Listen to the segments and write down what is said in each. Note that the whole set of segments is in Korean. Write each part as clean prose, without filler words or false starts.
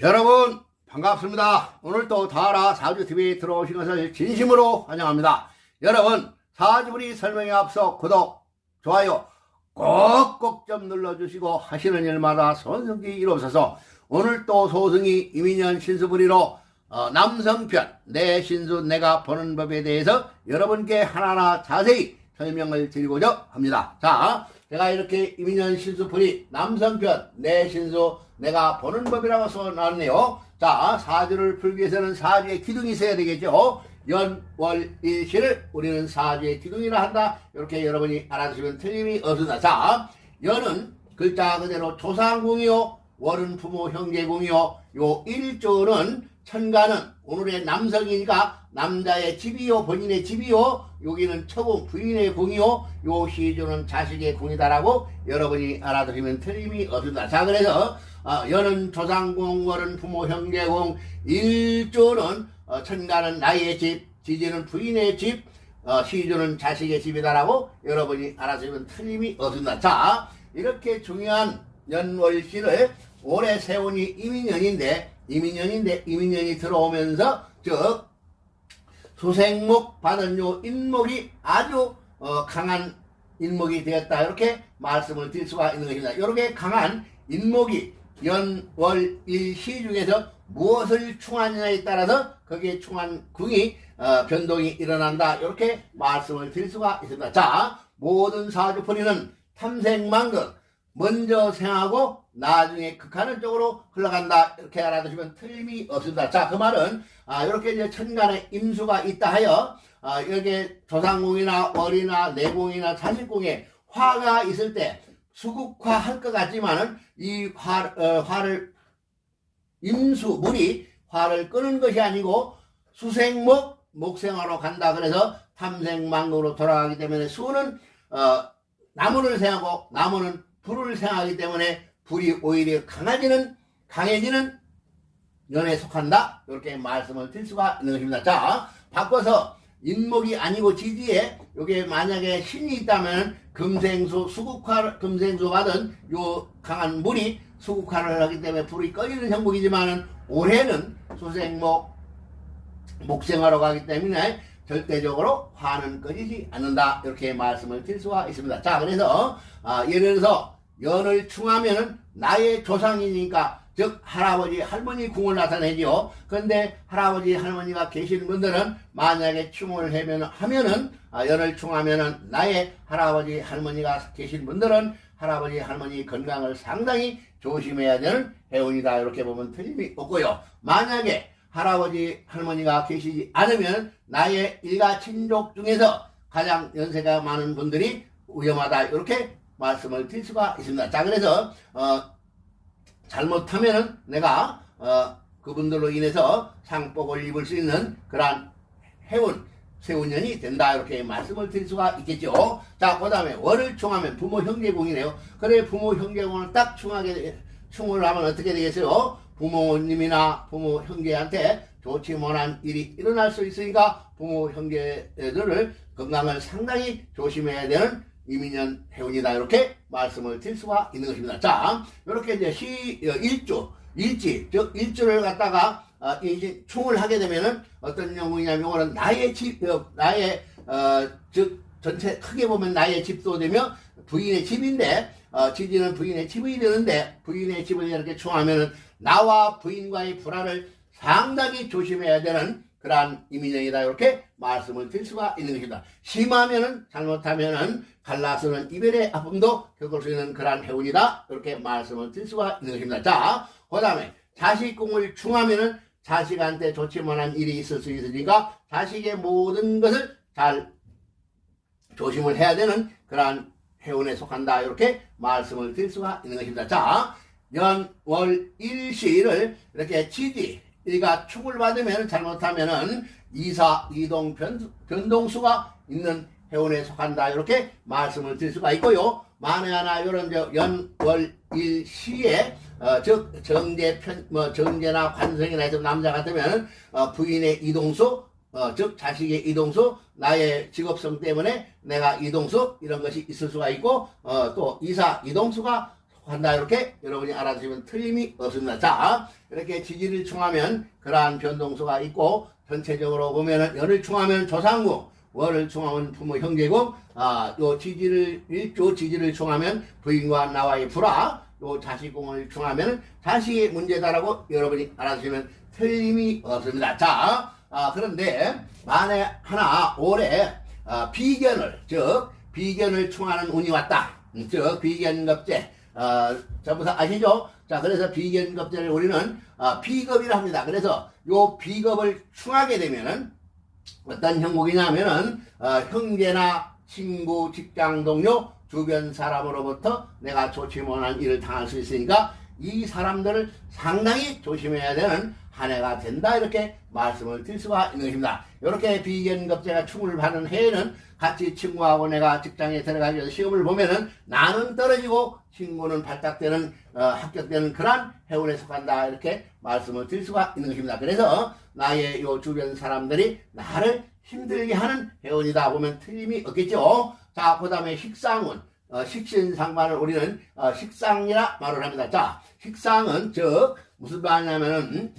여러분 반갑습니다. 오늘 또 다하라 사주TV에 들어오신 것을 진심으로 환영합니다. 여러분 사주분이 설명에 앞서 구독, 좋아요 꼭꼭 좀 눌러주시고 하시는 일마다 손성기 이루어서 오늘 또 소승이 이민년 신수분이로 남성편 내 신수 내가 보는 법에 대해서 여러분께 하나하나 자세히 설명을 드리고자 합니다. 자, 제가 이렇게 이민년 신수분이 남성편 내 신수 내가 보는 법이라고 써놨네요. 자, 사주를 풀기 위해서는 사주의 기둥이 있어야 되겠죠. 연, 월, 일, 시를 우리는 사주의 기둥이라 한다. 이렇게 여러분이 알아두시면 틀림이 없습니다. 자, 연은 글자 그대로 조상궁이요, 월은 부모 형제궁이요, 요 일조는 천간은 오늘의 남성이니까 남자의 집이요, 본인의 집이요, 여기는 처궁 부인의 궁이요, 요 시주는 자식의 궁이다라고 여러분이 알아두시면 틀림이 없습니다. 자, 그래서 연은 조상궁, 월은 부모 형제궁, 일조는 천간은 나의 집, 지지는 부인의 집, 시주는 자식의 집이다라고 여러분이 알아두시면 틀림이 없습니다. 자, 이렇게 중요한 연월시를 올해 세운이 이민년이 들어오면서 즉 수생목 받은 요 인목이 아주 강한 인목이 되었다, 이렇게 말씀을 드릴 수가 있는 것입니다. 이렇게 강한 인목이 연월일시 중에서 무엇을 충하느냐에 따라서 거기에 충한 궁이 변동이 일어난다, 이렇게 말씀을 드릴 수가 있습니다. 자, 모든 사주풀이는 탐생만극, 먼저 생하고 나중에 극하는 쪽으로 흘러간다, 이렇게 알아두시면 틀림이 없습니다. 자, 그 말은 이렇게 이제 천간에 임수가 있다 하여 이렇게 조상궁이나 월이나 내궁이나 자식궁에 화가 있을 때 수국화 할 것 같지만은 이 화를 임수물이 화를 끄는 것이 아니고 수생목 목생화로 간다. 그래서 탐생만극으로 돌아가기 때문에 수는 나무를 생하고 나무는 불을 생하기 때문에 불이 오히려 강해지는 연에 속한다, 이렇게 말씀을 드릴 수가 있는 것입니다. 자, 바꿔서 인목이 아니고 지지에 여기에 만약에 신이 있다면 금생수 금생수 받은 요 강한 물이 수국화를 하기 때문에 불이 꺼지는 형국이지만은 올해는 수생목 목생화로 가기 때문에 절대적으로 화는 꺼지지 않는다, 이렇게 말씀을 드릴 수가 있습니다. 자, 그래서 예를 들어서 연을 충하면은 나의 조상이니까 즉 할아버지 할머니 궁을 나타내지요. 그런데 할아버지 할머니가 계신 분들은 만약에 충을 하면은 연을 충하면은 나의 할아버지 할머니가 계신 분들은 할아버지 할머니 건강을 상당히 조심해야 되는 해운이다, 이렇게 보면 틀림이 없고요. 만약에 할아버지 할머니가 계시지 않으면 나의 일가 친족 중에서 가장 연세가 많은 분들이 위험하다, 이렇게 말씀을 드릴 수가 있습니다. 자, 그래서 잘못하면은 내가 그분들로 인해서 상복을 입을 수 있는 그러한 세운년이 된다, 이렇게 말씀을 드릴 수가 있겠죠. 자, 그 다음에 월을 충하면 부모 형제궁이네요. 그래, 부모 형제궁을 딱 충을 하면 어떻게 되겠어요? 부모님이나 부모 형제한테 좋지 못한 일이 일어날 수 있으니까 부모 형제들을 건강을 상당히 조심해야 되는 이민년 해운이다, 이렇게 말씀을 드릴 수가 있는 것입니다. 자, 이렇게 이제 일주를 갖다가 이제 충을 하게 되면은 어떤 경우냐면 이거는 나의 집, 즉 전체 크게 보면 나의 집도 되며 부인의 집인데 지지는 부인의 집이 되는데 부인의 집을 이렇게 충하면은 나와 부인과의 불화를 상당히 조심해야 되는 그러한 이민년이다, 이렇게 말씀을 드릴 수가 있는 것입니다. 심하면은 잘못하면은 갈라서는 이별의 아픔도 겪을 수 있는 그러한 해운이다, 이렇게 말씀을 드릴 수가 있는 것입니다. 자, 그 다음에 자식궁을 충하면은 자식한테 좋지 못한 일이 있을 수 있으니까 자식의 모든 것을 잘 조심을 해야 되는 그러한 해운에 속한다, 이렇게 말씀을 드릴 수가 있는 것입니다. 자, 연, 월, 일시를 이렇게 일가 축을 받으면 잘못하면은 이동 변동수가 있는 해운에 속한다, 이렇게 말씀을 드릴 수가 있고요. 만에 하나 이런 연, 월, 일, 시에 즉 정제나 관성이나 해서 남자 같으면 부인의 이동수, 즉 자식의 이동수, 나의 직업성 때문에 내가 이동수, 이런 것이 있을 수가 있고 또 이동수가 속한다 이렇게 여러분이 알아두시면 틀림이 없습니다. 자, 이렇게 지지를 충하면 그러한 변동수가 있고 전체적으로 보면은 연을 충하면 조상궁, 월을 충하면 부모 형제궁, 요 지지를 일조 지지를 충하면 부인과 나와의 불화, 요 자식궁을 충하면 자식의 문제다라고 여러분이 알아두시면 틀림이 없습니다. 자, 그런데 만에 하나 올해 비견을 즉 비견을 충하는 운이 왔다. 즉 비견겁제 전부 다 아시죠? 자, 그래서 비견겁제를 우리는 비겁이라 합니다. 그래서 요 비겁을 충하게 되면은 어떤 형국이냐면은 형제나 친구, 직장 동료, 주변 사람으로부터 내가 좋지 못한 일을 당할 수 있으니까 이 사람들을 상당히 조심해야 되는 한 해가 된다 이렇게 말씀을 드릴 수가 있는 것입니다. 이렇게 비견겁제가 충을 받는 해에는 같이 친구하고 내가 직장에 들어가기 위해서 시험을 보면은 나는 떨어지고 친구는 발탁되는 합격되는 그러한 해운에 속한다 이렇게 말씀을 드릴 수가 있는 것입니다. 그래서 나의 요 주변 사람들이 나를 힘들게 하는 해운이다 보면 틀림이 없겠죠. 자, 그 다음에 식상운, 식신상관을 우리는 식상이라 말을 합니다. 자, 식상은 즉 무슨 말이냐면은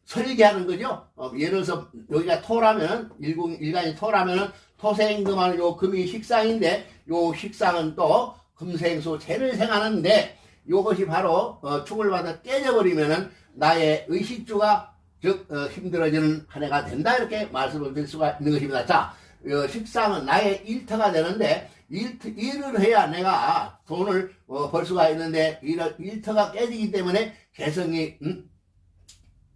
설계하는 거죠. 예를 들어서 여기가 토라면 일간이 토라면은 토생금하는 요 금이 식상인데 요 식상은 또 금생수 재를 생하는데 요것이 바로 충을 받아 깨져버리면은 나의 의식주가 즉 힘들어지는 한 해가 된다 이렇게 말씀을 드릴 수가 있는 것입니다. 자, 식상은 나의 일터가 되는데 일을 해야 내가 돈을 벌 수가 있는데 일터가 깨지기 때문에 개성이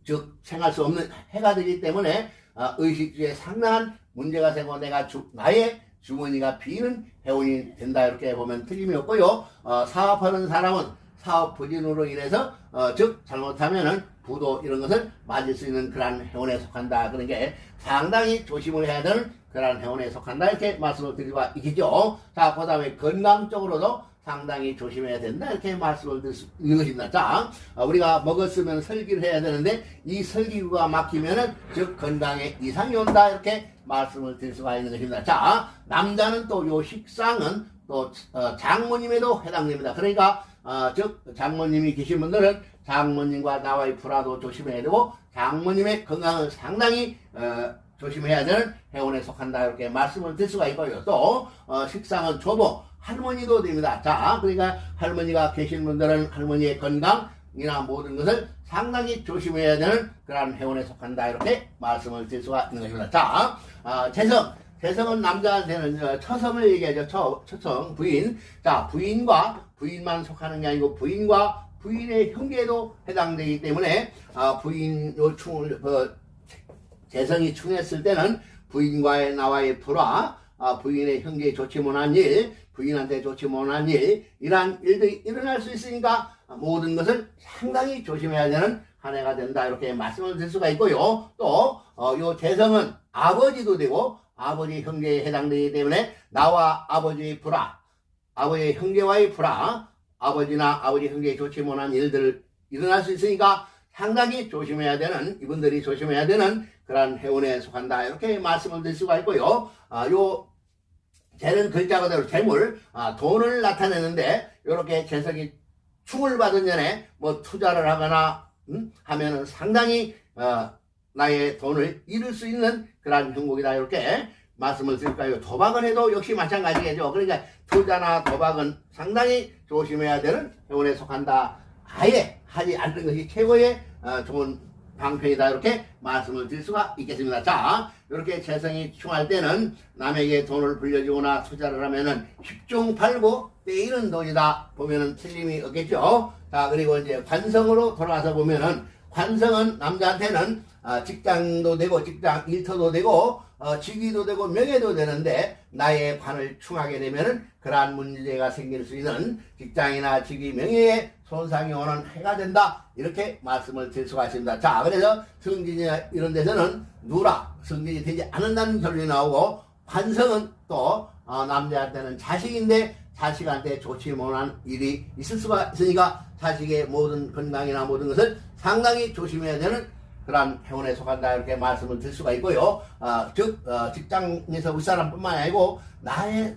즉 생할 수 없는 해가 되기 때문에 의식주에 상당한 문제가 되고 내가 나의 주머니가 비는 해운이 된다 이렇게 보면 틀림이 없고요. 사업하는 사람은 사업 부진으로 인해서 즉 잘못하면은 부도 이런 것을 맞을 수 있는 그러한 해운에 속한다. 그런 게 상당히 조심을 해야 되는 그러한 해운에 속한다 이렇게 말씀을 드리고 있겠죠. 자, 그 다음에 건강적으로도 상당히 조심해야 된다 이렇게 말씀을 드릴 수 있는 것입니다. 자, 우리가 먹었으면 설기를 해야 되는데 이 설기구가 막히면은 즉 건강에 이상이 온다 이렇게 말씀을 드릴 수가 있는 것입니다. 자, 남자는 또 요 식상은 또 장모님에도 해당됩니다. 그러니까 즉 장모님이 계신 분들은 장모님과 나와의 불화도 조심해야 되고 장모님의 건강을 상당히 조심해야 되는 해운에 속한다 이렇게 말씀을 드릴 수가 있고요. 또 식상은 조모 할머니도 됩니다. 자, 그러니까 할머니가 계신 분들은 할머니의 건강이나 모든 것을 상당히 조심해야 되는 그러한 해운에 속한다 이렇게 말씀을 드릴 수가 있는 것입니다. 자, 재성은 남자한테는 처성을 얘기하죠. 처성, 부인. 자, 부인과 부인만 속하는 게 아니고 부인과 부인의 형제도 해당되기 때문에 부인 요 충을 재성이 충했을 때는 부인과의 나와의 불화, 부인의 형제에 좋지 못한 일, 부인한테 좋지 못한 일, 이러한 일들이 일어날 수 있으니까 모든 것을 상당히 조심해야 되는 한 해가 된다 이렇게 말씀을 드릴 수가 있고요. 또 요 재성은 아버지도 되고 아버지 형제에 해당되기 때문에 나와 아버지의 불화, 아버지 형제와의 불화, 아버지나 아버지 형제에 좋지 못한 일들 일어날 수 있으니까 상당히 조심해야 되는, 이분들이 조심해야 되는 그러한 해운에 속한다 이렇게 말씀을 드릴 수가 있고요. 요 재는 글자 그대로 재물, 돈을 나타내는데 이렇게 재성이 충을 받은 전에 뭐 투자를 하거나 하면은 상당히 나의 돈을 잃을 수 있는 그러한 형국이다 이렇게 말씀을 드릴까요. 도박을 해도 역시 마찬가지겠죠. 그러니까 투자나 도박은 상당히 조심해야 되는 해운에 속한다. 아예 하지 않는 것이 최고의 좋은 방편이다 이렇게 말씀을 드릴 수가 있겠습니다. 자, 이렇게 재성이 충할 때는 남에게 돈을 불려주거나 투자를 하면은 10중 8구 떼이는 돈이다 보면은 틀림이 없겠죠. 자, 그리고 이제 관성으로 돌아가서 보면은 관성은 남자한테는 직장도 되고 직장 일터도 되고 직위도 되고 명예도 되는데 나의 관을 충하게 되면은 그러한 문제가 생길 수 있는 직장이나 직위 명예에 손상이 오는 해가 된다 이렇게 말씀을 드릴 수가 있습니다. 자, 그래서 성진이나 이런 데서는 누락 성진이 되지 않는다는 결론이 나오고 관성은 또 남자한테는 자식인데 자식한테 좋지 못한 일이 있을 수가 있으니까 자식의 모든 건강이나 모든 것을 상당히 조심해야 되는 그러한 해운에 속한다 이렇게 말씀을 드릴 수가 있고요. 즉 직장에서 윗사람뿐만 아니고 나의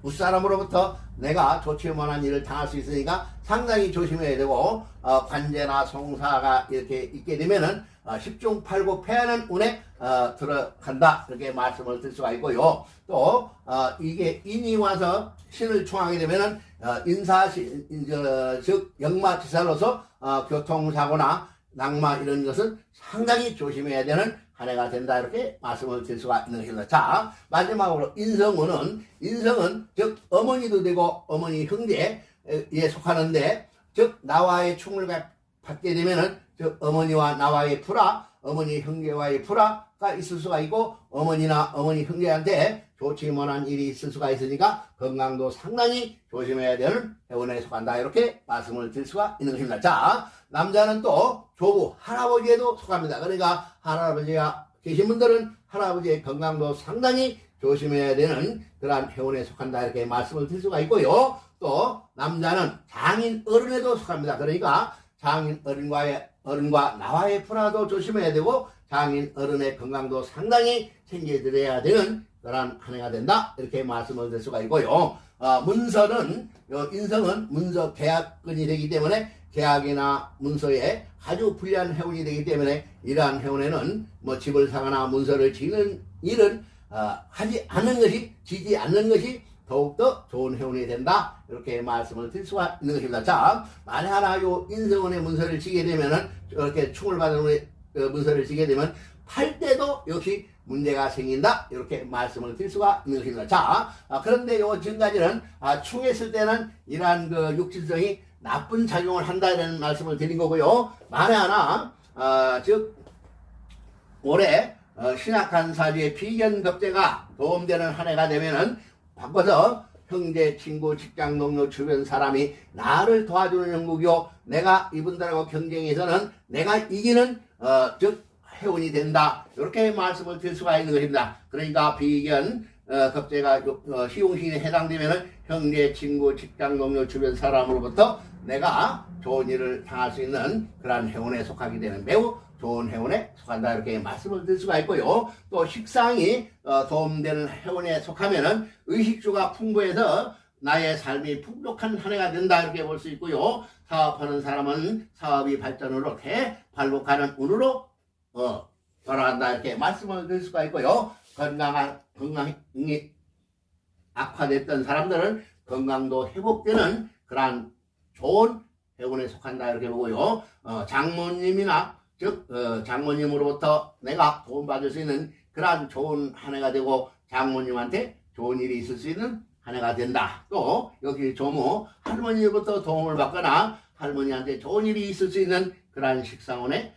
윗사람으로부터 내가 좋지 못한 일을 당할 수 있으니까 상당히 조심해야 되고, 관제나 송사가 이렇게 있게 되면은 10중 8구 패하는 운에 들어간다, 이렇게 말씀을 드릴 수가 있고요. 또 이게 인이 와서 신을 충하게 되면은 즉 역마지살로서 교통사고나 낙마 이런 것은 상당히 조심해야 되는 한 해가 된다, 이렇게 말씀을 드릴 수가 있는 것입니다. 자, 마지막으로 인성운은, 인성은 즉 어머니도 되고 어머니 형제에 속하는데, 즉 나와의 충을 받게 되면은 즉 어머니와 나와의 불화, 어머니 형제와의 불화가 있을 수가 있고, 어머니나 어머니 형제한테 좋지 못한 일이 있을 수가 있으니까 건강도 상당히 조심해야 되는 해운에 속한다, 이렇게 말씀을 드릴 수가 있는 것입니다. 자, 남자는 또 조부, 할아버지에도 속합니다. 그러니까 할아버지가 계신 분들은 할아버지의 건강도 상당히 조심해야 되는 그러한 해운에 속한다, 이렇게 말씀을 드릴 수가 있고요. 또 남자는 장인 어른에도 속합니다. 그러니까 장인 어른과 나와의 불화도 조심해야 되고, 장인 어른의 건강도 상당히 챙겨드려야 되는 그러한 한 해가 된다, 이렇게 말씀을 드릴 수가 있고요. 문서는, 인성은 문서 계약근이 되기 때문에 계약이나 문서에 아주 불리한 해운이 되기 때문에 이러한 해운에는 뭐 집을 사거나 문서를 지는 일은 하지 않는 것이, 지지 않는 것이 더욱더 좋은 해운이 된다, 이렇게 말씀을 드릴 수가 있는 것입니다. 자, 만에 하나 요 인성운의 문서를 지게 되면은, 이렇게 충을 받은 문서를 지게 되면 팔 때도 역시 문제가 생긴다, 이렇게 말씀을 드릴 수가 있는 것입니다. 자, 그런데 요 지금까지는 충했을 때는 이러한 그 육신성이 나쁜 작용을 한다, 이런 말씀을 드린 거고요. 만에 하나 즉 올해 신약한 사주의 비견급제가 도움되는 한 해가 되면은 바꿔서 형제, 친구, 직장 동료, 주변 사람이 나를 도와주는 형국이요, 내가 이분들하고 경쟁에서는 내가 이기는 즉 해운이 된다, 이렇게 말씀을 드릴 수가 있는 것입니다. 그러니까 비견 급제가 희용신에 해당되면은 형제, 친구, 직장 동료, 주변 사람으로부터 내가 좋은 일을 당할 수 있는 그러한 해운에 속하게 되는 매우 좋은 해운에 속한다, 이렇게 말씀을 드릴 수가 있고요. 또 식상이 도움되는 해운에 속하면은 의식주가 풍부해서 나의 삶이 풍족한 한 해가 된다, 이렇게 볼 수 있고요. 사업하는 사람은 사업이 발전으로 대발복하는 운으로 돌아간다, 이렇게 말씀을 드릴 수가 있고요. 건강이 악화됐던 사람들은 건강도 회복되는 그러한 좋은 해운에 속한다, 이렇게 보고요. 장모님이나 즉 장모님으로부터 내가 도움받을 수 있는 그러한 좋은 한 해가 되고, 장모님한테 좋은 일이 있을 수 있는 한 해가 된다. 또 여기 조모, 할머니로부터 도움을 받거나 할머니한테 좋은 일이 있을 수 있는 그러한 식상운에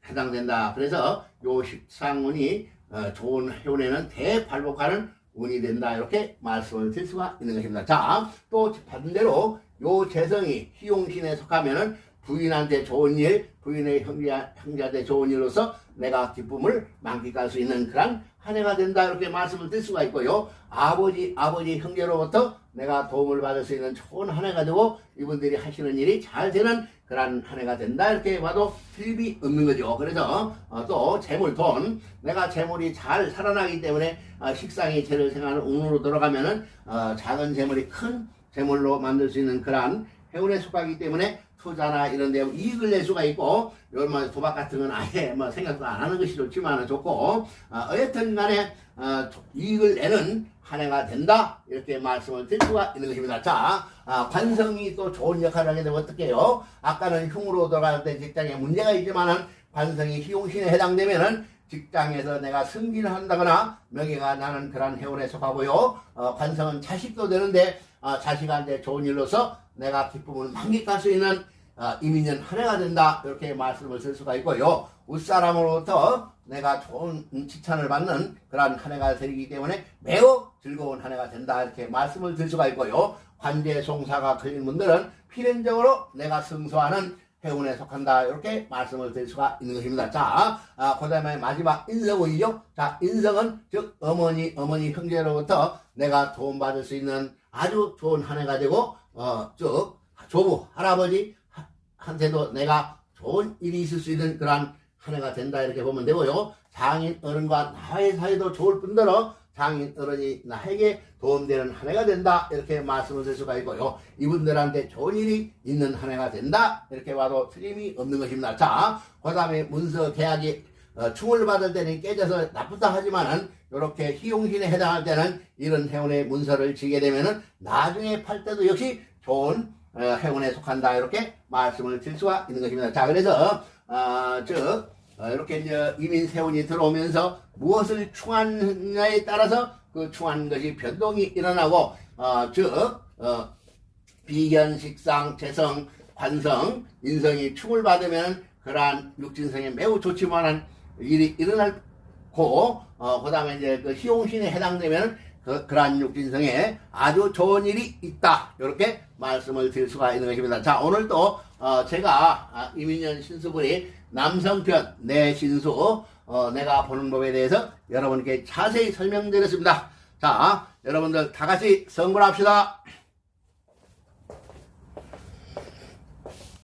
해당된다. 그래서 요 식상운이 좋은 해운에는 대발복하는 운이 된다, 이렇게 말씀을 드릴 수가 있는 것입니다. 자, 또 반대로 요 재성이 희용신에 속하면은 부인한테 좋은 일, 부인의 형제한테 좋은 일로서 내가 기쁨을 만끽할 수 있는 그런 한 해가 된다, 이렇게 말씀을 드릴 수가 있고요. 아버지 형제로부터 내가 도움을 받을 수 있는 좋은 한 해가 되고, 이분들이 하시는 일이 잘 되는 그런 한 해가 된다, 이렇게 봐도 틀림이 없는 거죠. 그래서 또 재물, 돈, 내가 재물이 잘 살아나기 때문에 식상이 재를 생하는 운으로 돌아가면은 작은 재물이 큰 재물로 만들 수 있는 그러한 해운에 속하기 때문에 투자나 이런 데 이익을 낼 수가 있고, 이런 도박 같은 건 아예 생각도 안 하는 것이 좋지만 좋고, 어쨌든 간에 이익을 내는 한 해가 된다, 이렇게 말씀을 드릴 수가 있는 것입니다. 자, 관성이 또 좋은 역할을 하게 되면 어떻게 해요? 아까는 흉으로 돌아갈 때 직장에 문제가 있지만은 관성이 희용신에 해당되면은 직장에서 내가 승진을 한다거나 명예가 나는 그런 해운에 속하고요. 관성은 자식도 되는데 자식한테 좋은 일로서 내가 기쁨을 만끽할 수 있는 이민년 한 해가 된다, 이렇게 말씀을 드릴 수가 있고요. 윗사람으로부터 내가 좋은 칭찬을 받는 그러한 한 해가 되기 때문에 매우 즐거운 한 해가 된다, 이렇게 말씀을 드릴 수가 있고요. 관제 송사가 걸린 분들은 필연적으로 내가 승소하는 해운에 속한다, 이렇게 말씀을 드릴 수가 있는 것입니다. 자, 그 다음에 마지막 인성운이죠. 자, 인성은 즉 어머니 형제로부터 내가 도움받을 수 있는 아주 좋은 한 해가 되고, 즉 조부, 할아버지한테도 내가 좋은 일이 있을 수 있는 그러한 한 해가 된다, 이렇게 보면 되고요. 장인 어른과 나의 사이도 좋을 뿐더러 장인 어른이 나에게 도움되는 한 해가 된다 이렇게 말씀을 드릴 수가 있고요. 이분들한테 좋은 일이 있는 한 해가 된다 이렇게 봐도 틀림이 없는 것입니다. 자, 그 다음에 문서 계약이 충을 받을 때는 깨져서 나쁘다 하지만은 이렇게 희용신에 해당할 때는 이런 행운의 문서를 지게 되면은 나중에 팔 때도 역시 좋은 행운에 속한다 이렇게 말씀을 드릴 수가 있는 것입니다. 자, 그래서 이렇게 이제 이민세운이 들어오면서 무엇을 충하느냐에 따라서 그 충한 것이 변동이 일어나고 비견, 식상, 재성, 관성, 인성이 충을 받으면 그러한 육진성에 매우 좋지만한 일이 일어나고 그 다음에 이제 그 희용신에 해당되면 그러한 육진성에 아주 좋은 일이 있다 이렇게 말씀을 드릴 수가 있는 것입니다. 자, 오늘 또 제가 이민년 신수분이 남성편 내 신수 내가 보는 법에 대해서 여러분께 자세히 설명드렸습니다. 자, 여러분들 다 같이 성불합시다.